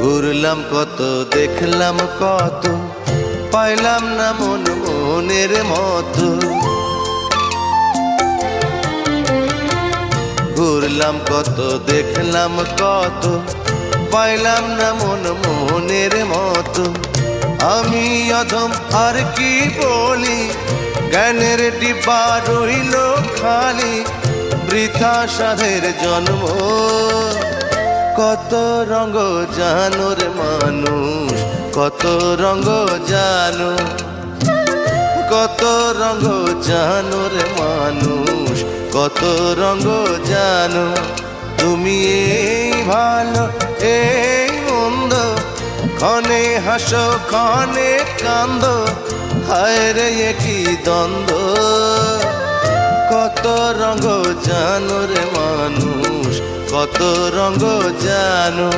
ঘুরলাম কত, দেখলাম কত, পাইলাম না মন মনের মতো। ঘুরলাম কত, দেখলাম কত, পাইলাম না মন মনের মতো। আমি অধম আর কি বলি, জ্ঞানের ডিব্বা রইল খালি, বৃথা সাধের জন্ম। কত রঙ জানো রে মানুষ, কত রঙ জানো, কত রঙ জানো রে মানুষ, কত রঙ জানো। তুমি এই ভালো এই মন্দ, ক্ষণে হাসো ক্ষণে কান্দো, হায় রে কি দ্বন্দ্ব। কত রঙ জানো রে মানুষ, কত রঙ জানো।